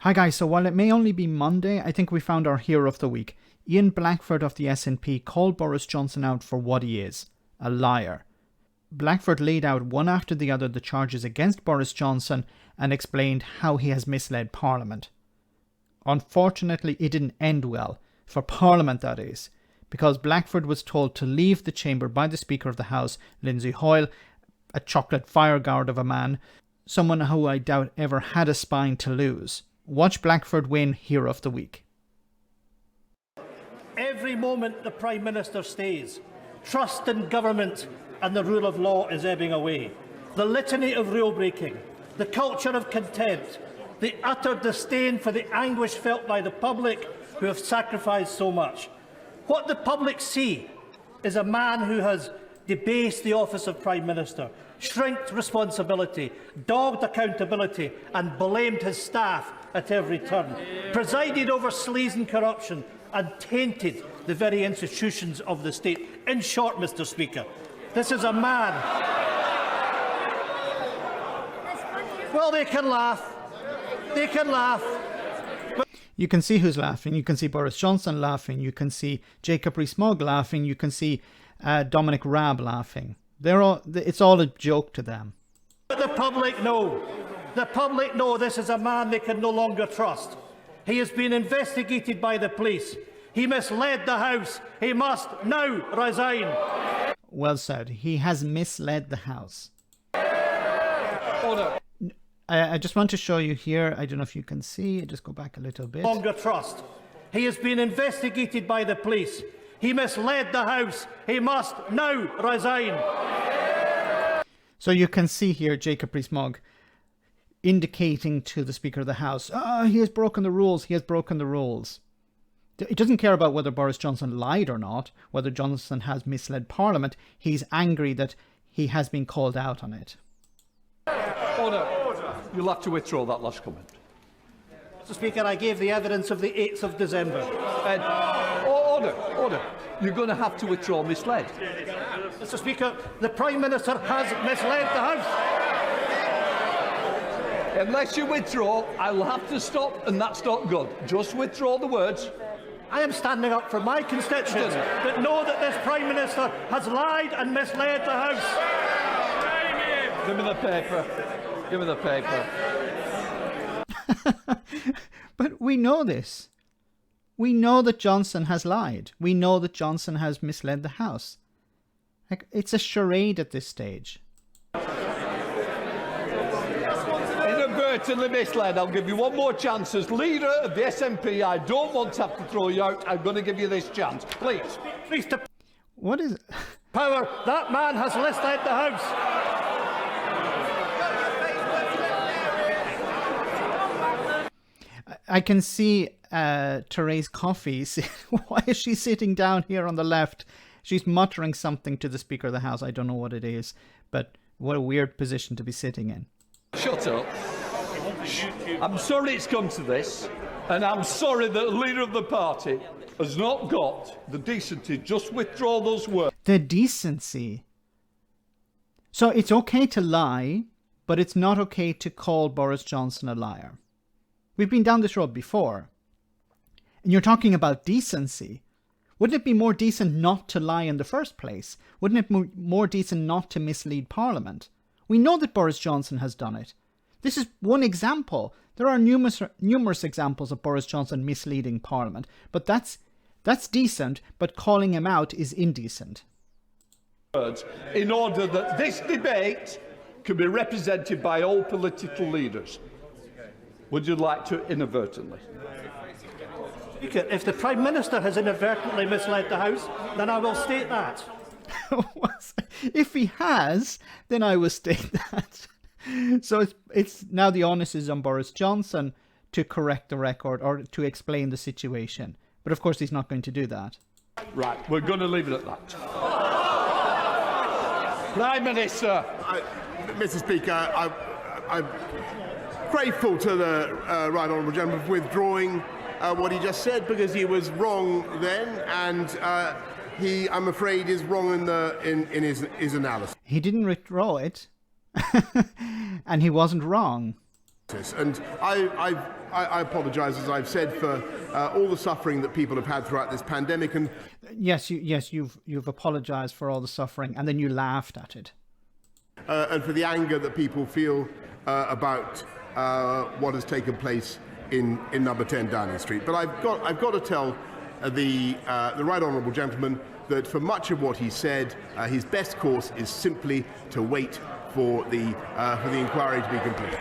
Hi guys, so while it may only be Monday, I think we found our hero of the week. Ian Blackford of the SNP called Boris Johnson out for what he is, a liar. Blackford laid out one after the other the charges against Boris Johnson and explained how he has misled Parliament. Unfortunately, it didn't end well, for Parliament that is, because Blackford was told to leave the chamber by the Speaker of the House, Hoyle, a chocolate fireguard of a man, someone who I doubt ever had a spine to lose. Watch Blackford win Hero of the Week. Every moment the Prime Minister stays, trust in government and the rule of law is ebbing away. The litany of rule breaking, the culture of contempt, the utter disdain for the anguish felt by the public who have sacrificed so much. What the public see is a man who has debased the office of Prime Minister, shrinked responsibility, dogged accountability and blamed his staff at every turn, presided over sleaze and corruption and tainted the very institutions of the state. In short, Mr Speaker, this is a man... Well, they can laugh. They can laugh. But you can see who's laughing. You can see Boris Johnson laughing. You can see Jacob Rees-Mogg laughing. You can see Dominic Raab laughing. It's all a joke to them. But the public know. The public know this is a man they can no longer trust. He has been investigated by the police. He misled the House. He must now resign. Well said. He has misled the House. Order. I just want to show you here. I don't know if you can see. Just go back a little bit. Longer trust. He has been investigated by the police. He misled the House. He must now resign. So you can see here Jacob Rees-Mogg indicating to the Speaker of the House, he has broken the rules. He has broken the rules. He doesn't care about whether Boris Johnson lied or not, whether Johnson has misled Parliament. He's angry that he has been called out on it. Order. You'll have to withdraw that last comment. Mr Speaker, I gave the evidence of the 8th of December. Order. You're going to have to withdraw misled. Mr Speaker, the Prime Minister has misled the House. Unless you withdraw, I'll have to stop, and that's not good. Just withdraw the words. I am standing up for my constituents that know that this Prime Minister has lied and misled the House. Give me the paper. Give me the paper. But we know this. We know that Johnson has lied. We know that Johnson has misled the House. Like, it's a charade at this stage. Inadvertently misled. I'll give you one more chance. As leader of the SNP, I don't want to have to throw you out. I'm going to give you this chance. Please. What is... Power. That man has misled the House. I can see Therese Coffey. Why is she sitting down here on the left? She's muttering something to the Speaker of the House. I don't know what it is, but what a weird position to be sitting in. Shut up. I'm sorry it's come to this, and I'm sorry that the leader of the party has not got the decency. Just withdraw those words. The decency. So it's okay to lie, but it's not okay to call Boris Johnson a liar. We've been down this road before. And you're talking about decency. Wouldn't it be more decent not to lie in the first place? Wouldn't it be more decent not to mislead Parliament? We know that Boris Johnson has done it. This is one example. There are numerous examples of Boris Johnson misleading Parliament. But that's decent, but calling him out is indecent. In order that this debate can be represented by all political leaders. Would you like to inadvertently? Speaker, if the Prime Minister has inadvertently misled the House, then I will state that. If he has, then I will state that. So it's now the onus is on Boris Johnson to correct the record or to explain the situation. But of course he's not going to do that. Right, we're going to leave it at that. Prime Minister. Mr Speaker, I'm grateful to the Right Honourable Gentleman for withdrawing what he just said, because he was wrong then, and he, I'm afraid, is wrong in his analysis. He didn't withdraw it, and he wasn't wrong. And I apologise, as I've said, for all the suffering that people have had throughout this pandemic. And you've apologised for all the suffering, and then you laughed at it. And for the anger that people feel about what has taken place in number 10 Downing Street. But I've got to tell the right honourable gentleman that for much of what he said, his best course is simply to wait for the inquiry to be complete.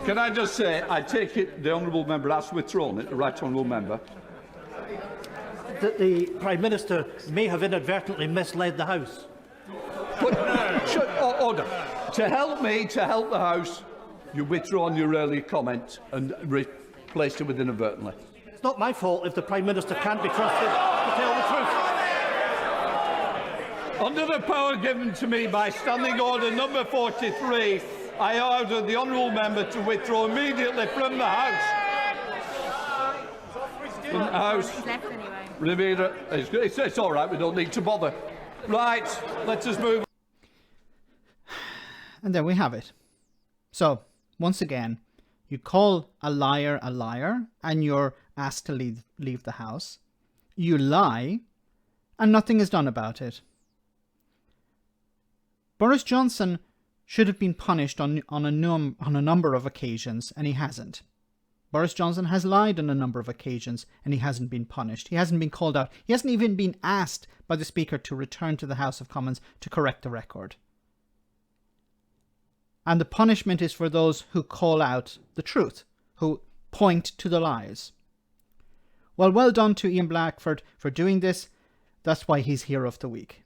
Can I just say, I take it the honourable member has withdrawn it, the right honourable member. That the Prime Minister may have inadvertently misled the House. Order. To help me, to help the House, you withdrawn your earlier comment and replaced it with inadvertently. It's not my fault if the Prime Minister can't be trusted to tell the truth. Under the power given to me by Standing Order number 43, I order the honourable member to withdraw immediately from the House. From the House. Rivera, it's all right, we don't need to bother. Right, let us move. And there we have it. So, once again, you call a liar, and you're asked to leave the House. You lie, and nothing is done about it. Boris Johnson should have been punished on a number of occasions, and he hasn't. Boris Johnson has lied on a number of occasions, and he hasn't been punished. He hasn't been called out. He hasn't even been asked by the Speaker to return to the House of Commons to correct the record. And the punishment is for those who call out the truth, who point to the lies. Well done to Ian Blackford for doing this. That's why he's Hero of the Week.